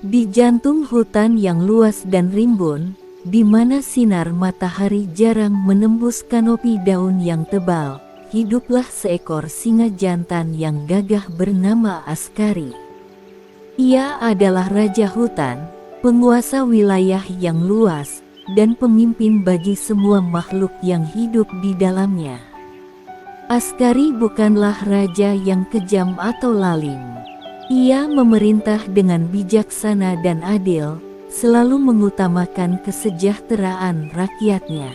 Di jantung hutan yang luas dan rimbun, di mana sinar matahari jarang menembus kanopi daun yang tebal, hiduplah seekor singa jantan yang gagah bernama Askari. Ia adalah raja hutan, penguasa wilayah yang luas, dan pemimpin bagi semua makhluk yang hidup di dalamnya. Askari bukanlah raja yang kejam atau lalim. Ia memerintah dengan bijaksana dan adil, selalu mengutamakan kesejahteraan rakyatnya.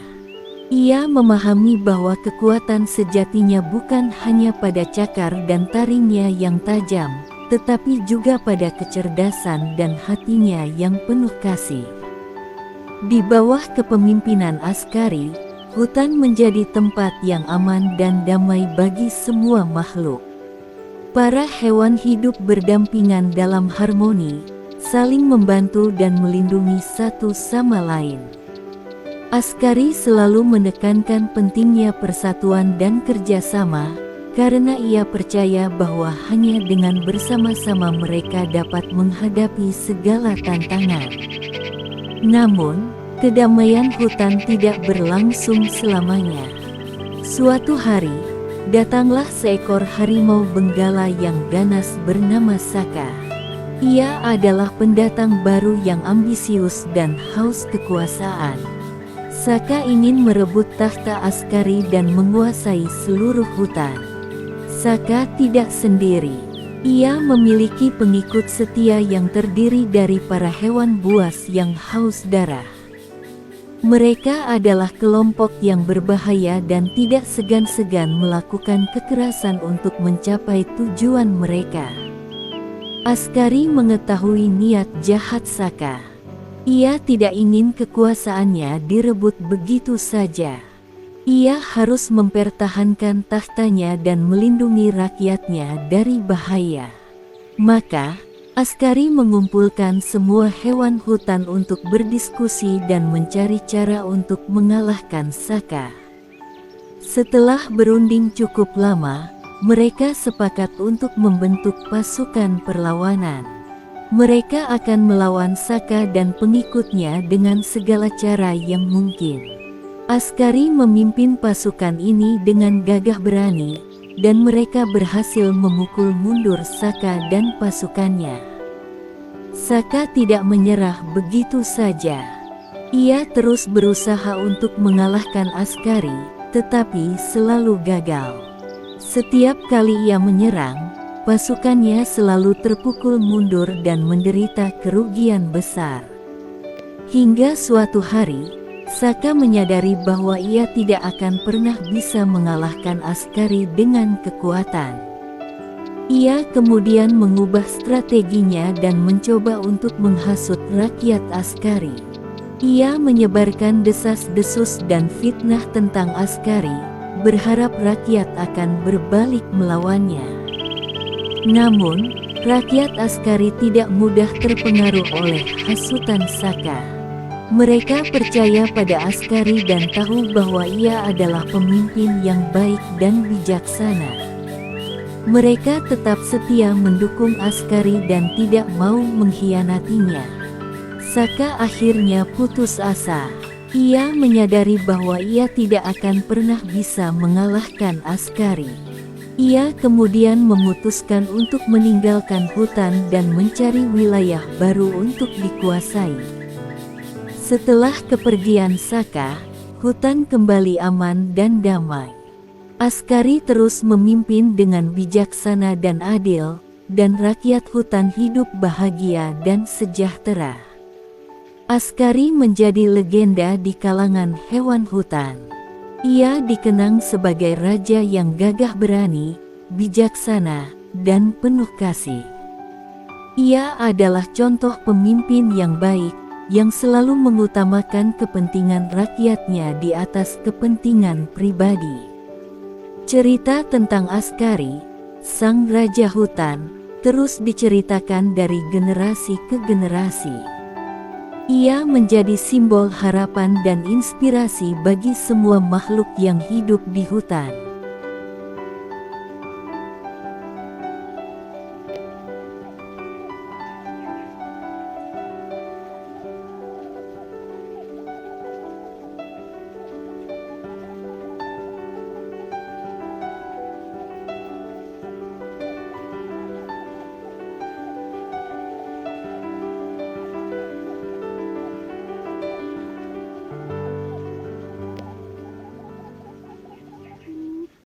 Ia memahami bahwa kekuatan sejatinya bukan hanya pada cakar dan taringnya yang tajam, tetapi juga pada kecerdasan dan hatinya yang penuh kasih. Di bawah kepemimpinan Askari, hutan menjadi tempat yang aman dan damai bagi semua makhluk. Para hewan hidup berdampingan dalam harmoni, saling membantu dan melindungi satu sama lain. Askari selalu menekankan pentingnya persatuan dan kerjasama, karena ia percaya bahwa hanya dengan bersama-sama mereka dapat menghadapi segala tantangan. Namun, kedamaian hutan tidak berlangsung selamanya. Suatu hari, datanglah seekor harimau benggala yang ganas bernama Saka. Ia adalah pendatang baru yang ambisius dan haus kekuasaan. Saka ingin merebut tahta Askari dan menguasai seluruh hutan. Saka tidak sendiri. Ia memiliki pengikut setia yang terdiri dari para hewan buas yang haus darah. Mereka adalah kelompok yang berbahaya dan tidak segan-segan melakukan kekerasan untuk mencapai tujuan mereka. Askari mengetahui niat jahat Saka. Ia tidak ingin kekuasaannya direbut begitu saja. Ia harus mempertahankan tahtanya dan melindungi rakyatnya dari bahaya. Maka, Askari mengumpulkan semua hewan hutan untuk berdiskusi dan mencari cara untuk mengalahkan Saka. Setelah berunding cukup lama, mereka sepakat untuk membentuk pasukan perlawanan. Mereka akan melawan Saka dan pengikutnya dengan segala cara yang mungkin. Askari memimpin pasukan ini dengan gagah berani, dan mereka berhasil memukul mundur Saka dan pasukannya. Saka tidak menyerah begitu saja. Ia terus berusaha untuk mengalahkan Askari, tetapi selalu gagal. Setiap kali ia menyerang, pasukannya selalu terpukul mundur dan menderita kerugian besar. Hingga suatu hari, Saka menyadari bahwa ia tidak akan pernah bisa mengalahkan Askari dengan kekuatan. Ia kemudian mengubah strateginya dan mencoba untuk menghasut rakyat Askari. Ia menyebarkan desas-desus dan fitnah tentang Askari, berharap rakyat akan berbalik melawannya. Namun, rakyat Askari tidak mudah terpengaruh oleh hasutan Saka. Mereka percaya pada Askari dan tahu bahwa ia adalah pemimpin yang baik dan bijaksana. Mereka tetap setia mendukung Askari dan tidak mau mengkhianatinya. Saka akhirnya putus asa. Ia menyadari bahwa ia tidak akan pernah bisa mengalahkan Askari. Ia kemudian memutuskan untuk meninggalkan hutan dan mencari wilayah baru untuk dikuasai. Setelah kepergian Saka, hutan kembali aman dan damai. Askari terus memimpin dengan bijaksana dan adil, dan rakyat hutan hidup bahagia dan sejahtera. Askari menjadi legenda di kalangan hewan hutan. Ia dikenang sebagai raja yang gagah berani, bijaksana, dan penuh kasih. Ia adalah contoh pemimpin yang baik, yang selalu mengutamakan kepentingan rakyatnya di atas kepentingan pribadi. Cerita tentang Askari, sang raja hutan, terus diceritakan dari generasi ke generasi. Ia menjadi simbol harapan dan inspirasi bagi semua makhluk yang hidup di hutan.